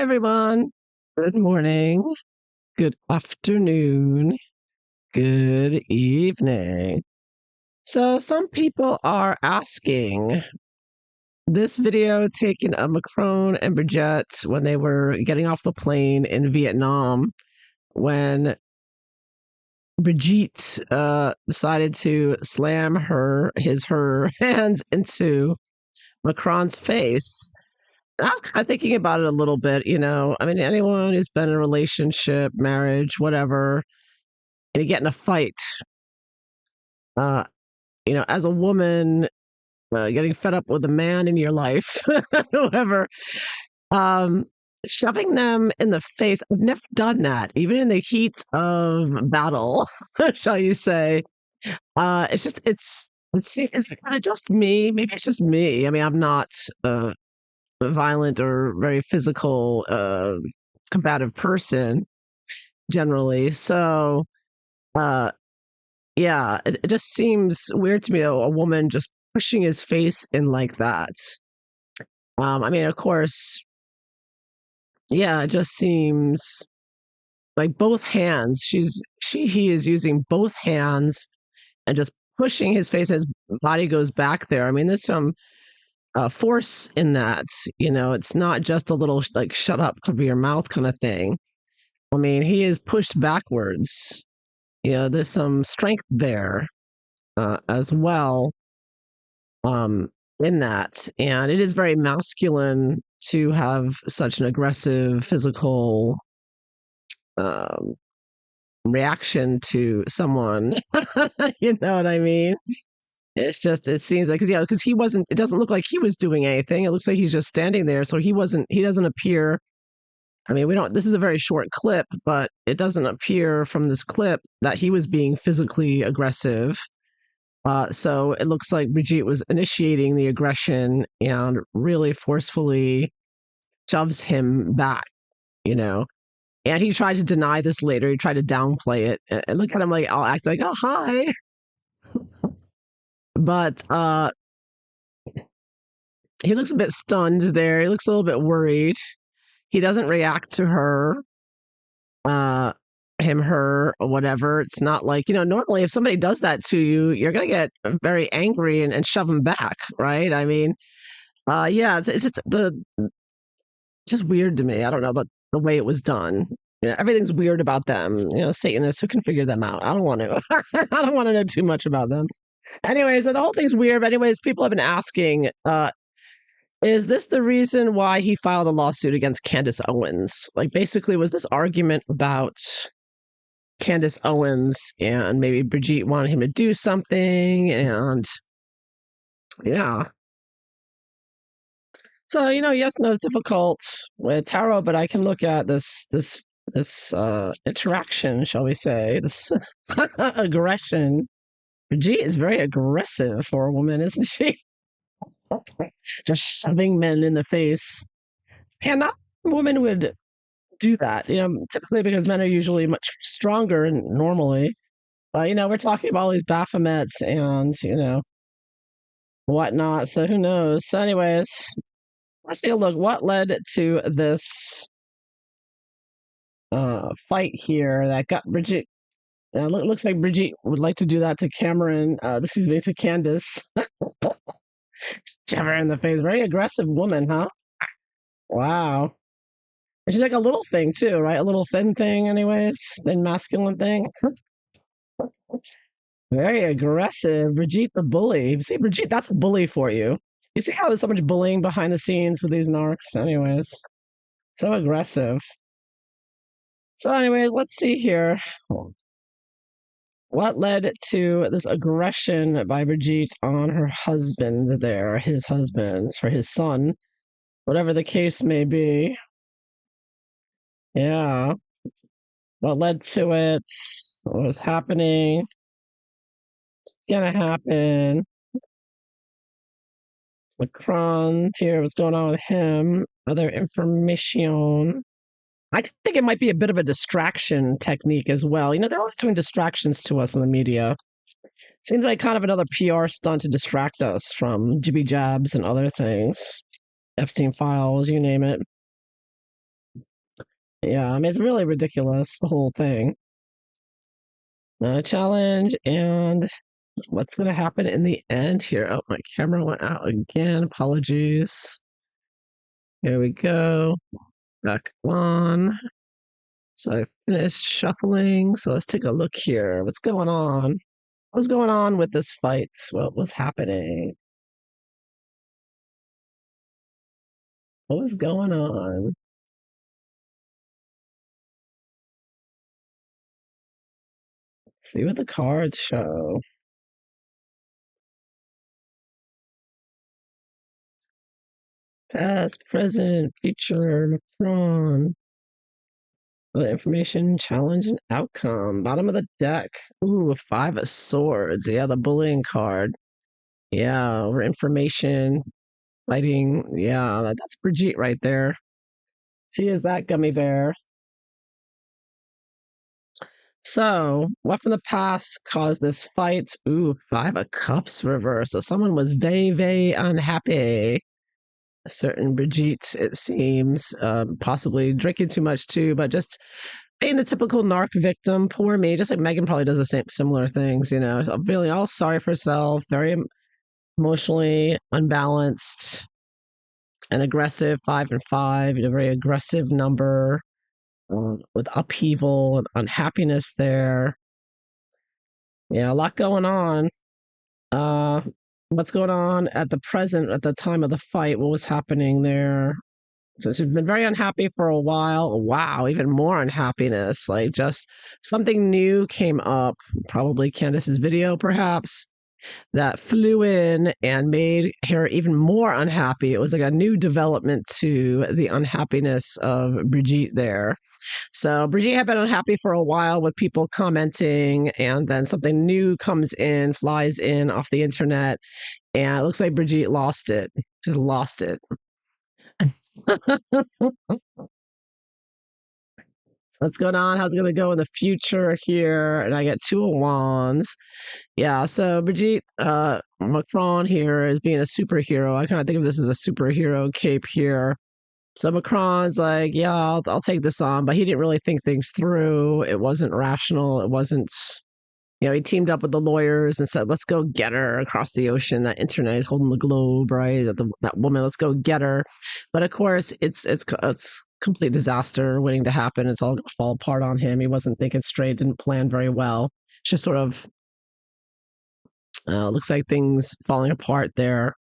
everyone. Good morning, good afternoon, good evening. So, some people are asking this video taken of Macron and Brigitte when they were getting off the plane in Vietnam, when Brigitte decided to slam her hands into Macron's face. I was kind of thinking about it a little bit, I mean, anyone who's been in a relationship, marriage, whatever, and you get in a fight, uh, as a woman, getting fed up with a man in your life, whoever, um, shoving them in the face. I've never done that, even in the heat of battle, shall you say. Let's see, is it just me? Maybe it's just me. I mean, I'm not, violent or very physical combative person generally, so yeah, it just seems weird to me, a woman just pushing his face in like that. I mean, of course, yeah, it just seems like both hands, he is using both hands and just pushing his face, his body goes back there. I mean, there's some force in that. It's not just a little like shut up, cover your mouth kind of thing. I mean, he is pushed backwards. There's some strength there as well, in that, and it is very masculine to have such an aggressive physical um, reaction to someone. You know what I mean? It seems like, because he wasn't, it doesn't look like he was doing anything. It looks like he's just standing there. So he doesn't appear, I mean, this is a very short clip, but it doesn't appear from this clip that he was being physically aggressive. So it looks like Brigitte was initiating the aggression and really forcefully shoves him back, you know. And he tried to deny this later. He tried to downplay it. And look at him, like, I'll act like, oh, hi. But he looks a bit stunned there. He looks a little bit worried. He doesn't react to her, him, her, or whatever. It's not like, normally if somebody does that to you, you're going to get very angry and shove them back, right? I mean, yeah, it's just weird to me. I don't know the way it was done. Everything's weird about them. Satanists, who can figure them out? I don't want to. I don't want to know too much about them. Anyways, the whole thing's weird. But anyways, people have been asking, is this the reason why he filed a lawsuit against Candace Owens? Like, basically, was this argument about Candace Owens and maybe Brigitte wanted him to do something? And yeah. So, yes, no, it's difficult with tarot, but I can look at this interaction, shall we say, this aggression. Brigitte is very aggressive for a woman, isn't she? Just shoving men in the face. And not a woman would do that, typically, because men are usually much stronger and normally. We're talking about all these Baphomets and, whatnot. So who knows? So anyways, let's take a look. What led to this fight here that got Brigitte? Looks like Brigitte would like to do that to Cameron. Excuse me, to Candace. Shove her in the face. Very aggressive woman, huh? Wow. And she's like a little thing too, right? A little thin thing, anyways. Thin masculine thing. Very aggressive. Brigitte the bully. See, Brigitte, that's a bully for you. You see how there's so much bullying behind the scenes with these narcs, anyways. So aggressive. So anyways, let's see here. What led to this aggression by Brigitte on her husband there, his husband, for his son, whatever the case may be. Yeah. What led to it? What was happening? It's gonna happen. Macron here, what's going on with him? Other information. I think it might be a bit of a distraction technique as well. They're always doing distractions to us in the media. Seems like kind of another PR stunt to distract us from jibby jabs and other things. Epstein files, you name it. Yeah, I mean, it's really ridiculous, the whole thing. Not a challenge, and what's going to happen in the end here? Oh, my camera went out again. Apologies. Here we go. Back on. So I finished shuffling. So let's take a look here. What's going on? What's going on with this fight? What was happening? What was going on? Let's see what the cards show. Past, present, future, Macron. Information, challenge, and outcome. Bottom of the deck. Ooh, 5 of Swords. Yeah, the bullying card. Yeah, over information, fighting. Yeah, that's Brigitte right there. She is that gummy bear. So, what from the past caused this fight? Ooh, 5 of Cups reverse. So someone was very, very unhappy. A certain Brigitte, it seems, possibly drinking too much too, but just being the typical narc victim. Poor me. Just like Meghan probably does the same similar things. So feeling all sorry for herself, very emotionally unbalanced and aggressive. 5 and 5, a very aggressive number with upheaval and unhappiness there. Yeah, a lot going on. Uh, what's going on at the present, at the time of the fight? What was happening there? So she's been very unhappy for a while. Wow, even more unhappiness. Like just something new came up, probably Candace's video, perhaps, that flew in and made her even more unhappy. It was like a new development to the unhappiness of Brigitte there. So Brigitte had been unhappy for a while with people commenting, and then something new comes in, flies in off the internet, and it looks like Brigitte lost it. Just lost it. What's going on? How's it going to go in the future here? And I get 2 of Wands. Yeah, so Brigitte Macron here is being a superhero. I kind of think of this as a superhero cape here. So Macron's like, yeah, I'll take this on, but he didn't really think things through. It wasn't rational. It wasn't, he teamed up with the lawyers and said, let's go get her across the ocean. That internet is holding the globe, right? That woman, let's go get her. But of course, it's complete disaster waiting to happen. It's all going to fall apart on him. He wasn't thinking straight, didn't plan very well. It's just sort of looks like things falling apart there.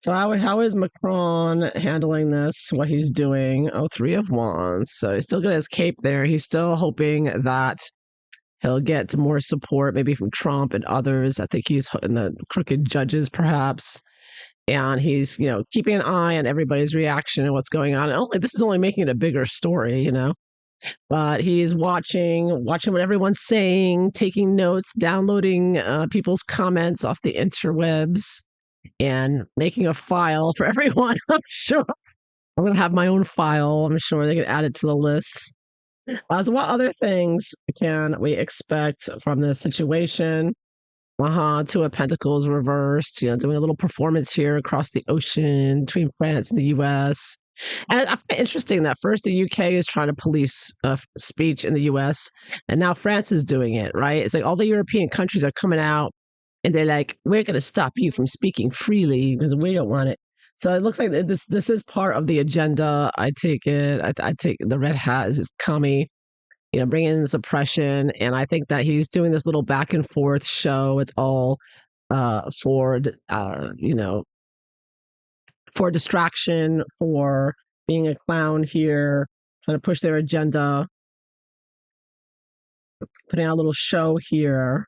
So how is Macron handling this? What he's doing? Oh, 3 of Wands. So he's still got his cape there. He's still hoping that he'll get more support, maybe from Trump and others. I think he's in the crooked judges, perhaps. And he's, keeping an eye on everybody's reaction and what's going on. And this is only making it a bigger story, But he's watching what everyone's saying, taking notes, downloading people's comments off the interwebs, and making a file for everyone. I'm sure I'm going to have my own file. I'm sure they can add it to the list. So what other things can we expect from this situation? 2 of Pentacles reversed, doing a little performance here across the ocean between France and the US. And I find it interesting that first the UK is trying to police speech in the US, and now France is doing it, right? It's like all the European countries are coming out and they're like, we're going to stop you from speaking freely because we don't want it. So it looks like this is part of the agenda. I take it. I take the red hat as his commie, bringing in suppression. And I think that he's doing this little back and forth show. It's all for for distraction, for being a clown here, trying to push their agenda, putting out a little show here.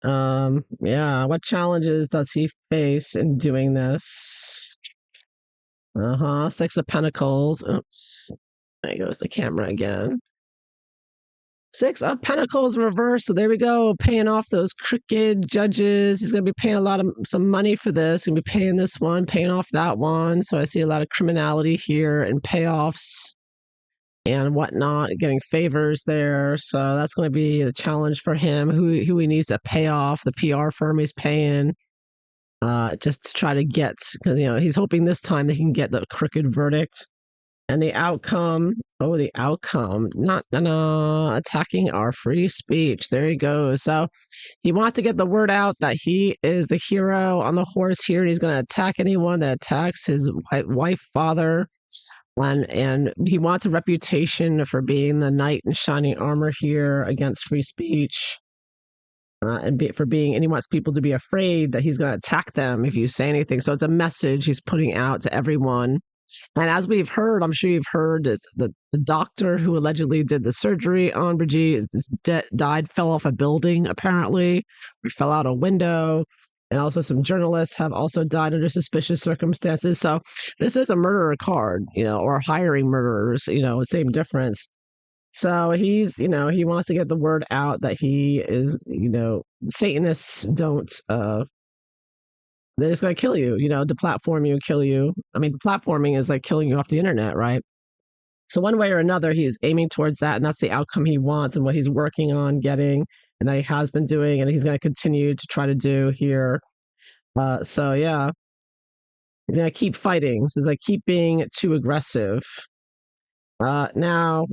Yeah, what challenges does he face in doing this? 6 of Pentacles. Oops. There goes the camera again. 6 of Pentacles reversed. So there we go, paying off those crooked judges. He's going to be paying some money for this. He's going to be paying this one, paying off that one. So I see a lot of criminality here and payoffs and whatnot, getting favors there. So that's going to be the challenge for him. Who he needs to pay off, the PR firm he's paying, just to try to get, because he's hoping this time they can get the crooked verdict And the outcome, oh, the outcome, not attacking our free speech. There he goes. So he wants to get the word out that he is the hero on the horse here, and he's going to attack anyone that attacks his wife, father. And he wants a reputation for being the knight in shining armor here against free speech. And he wants people to be afraid that he's going to attack them if you say anything. So it's a message he's putting out to everyone. And as we've heard, I'm sure you've heard, is the doctor who allegedly did the surgery on Brigitte died, fell off a building, apparently, or fell out a window. And also some journalists have also died under suspicious circumstances. So this is a murderer card, or hiring murderers, same difference. So he's, he wants to get the word out that he is, Satanists don't, they're just going to kill you, deplatform you, kill you. I mean, platforming is like killing you off the internet, right? So one way or another, he's aiming towards that, and that's the outcome he wants and what he's working on getting, and that he has been doing, and he's going to continue to try to do here. So yeah, he's going to keep fighting. So it's like keep being too aggressive. Now,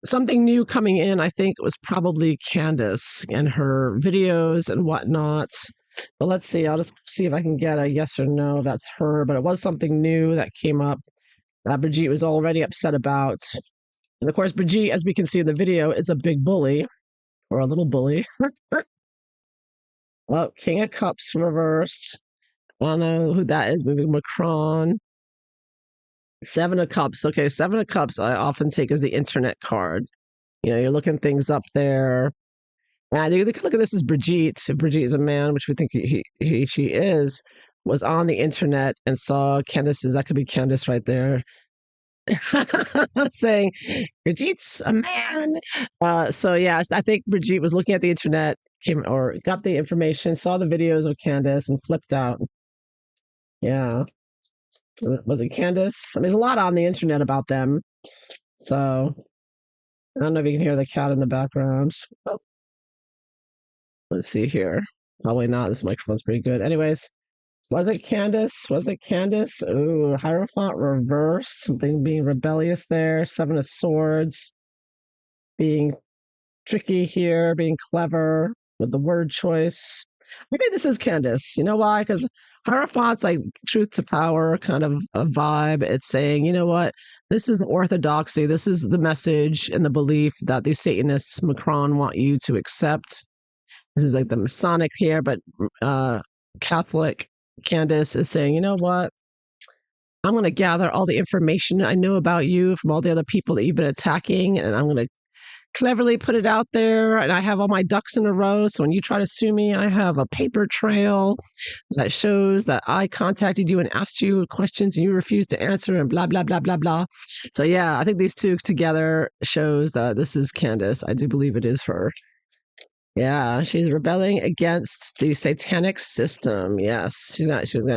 something new coming in, I think it was probably Candace and her videos and whatnot. But let's see. I'll just see if I can get a yes or no. That's her. But it was something new that came up that Brigitte was already upset about. And of course, Brigitte, as we can see in the video, is a big bully or a little bully. Well, King of Cups reversed. I don't know who that is. Maybe Macron. Seven of Cups. Okay, Seven of Cups I often take as the internet card. You're looking things up there. And you could look at this as Brigitte. If Brigitte is a man, which we think she is, was on the internet and saw Candace's, that could be Candace right there, saying, Brigitte's a man. So yes, I think Brigitte was looking at the internet, got the information, saw the videos of Candace and flipped out. Yeah. Was it Candace? I mean, there's a lot on the internet about them. So I don't know if you can hear the cat in the background. Oh. Let's see here. Probably not. This microphone's pretty good. Anyways, was it Candace? Ooh, Hierophant reversed. Something being rebellious there. Seven of Swords. Being tricky here. Being clever with the word choice. Maybe this is Candace. You know why? Because Hierophant's like truth to power kind of a vibe. It's saying, you know what? This is the orthodoxy. This is the message and the belief that these Satanists, Macron, want you to accept. This is like the Masonic here, but Catholic Candace is saying, you know what? I'm going to gather all the information I know about you from all the other people that you've been attacking, and I'm going to cleverly put it out there, and I have all my ducks in a row. So when you try to sue me, I have a paper trail that shows that I contacted you and asked you questions and you refused to answer and blah, blah, blah, blah, blah. So yeah, I think these two together shows that this is Candace. I do believe it is her. Yeah, she's rebelling against the satanic system. Yes,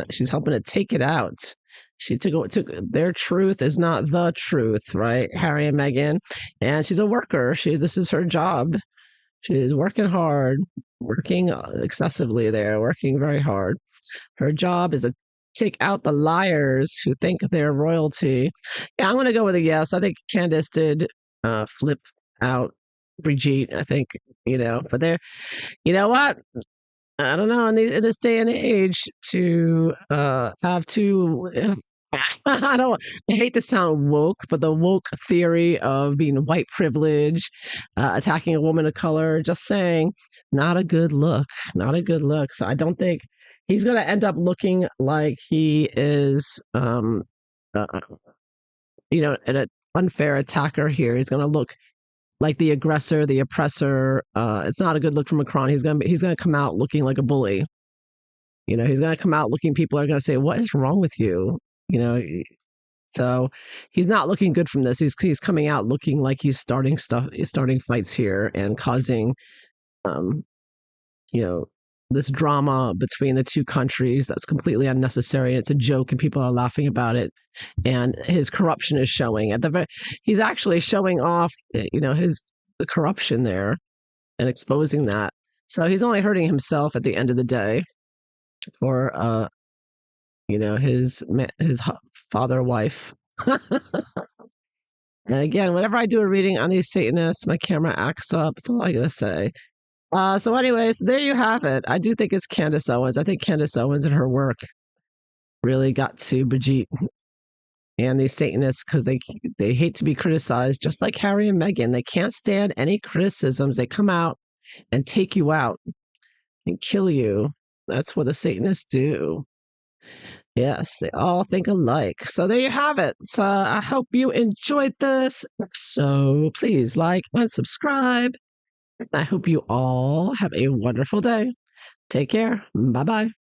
she's helping to take it out. She took their truth is not the truth, right? Harry and Meghan, and she's a worker. This is her job. She's working hard, working excessively there, working very hard. Her job is to take out the liars who think they're royalty. Yeah, I'm going to go with a yes. I think Candace did flip out Brigitte, I think, but there, you know what? I don't know in this day and age to have two. I hate to sound woke, but the woke theory of being white privilege, attacking a woman of color, just saying, not a good look, not a good look. So I don't think he's going to end up looking like he is, an unfair attacker here. He's going to look like the aggressor, the oppressor. It's not a good look for Macron. He's gonna come out looking like a bully. He's gonna come out looking. People are gonna say, "What is wrong with you?" So he's not looking good from this. He's coming out looking like he's starting fights here and causing, this drama between the two countries that's completely unnecessary. It's a joke and people are laughing about it. And his corruption is showing. He's actually showing off, the corruption there and exposing that. So he's only hurting himself at the end of the day for, his father wife And again, whenever I do a reading on these Satanists, my camera acts up. That's all I gotta say. So, anyways, there you have it. I do think it's Candace Owens. I think Candace Owens and her work really got to Brigitte and these Satanists because they hate to be criticized, just like Harry and Meghan. They can't stand any criticisms. They come out and take you out and kill you. That's what the Satanists do. Yes, they all think alike. So there you have it. So I hope you enjoyed this. So please like and subscribe. I hope you all have a wonderful day. Take care. Bye bye.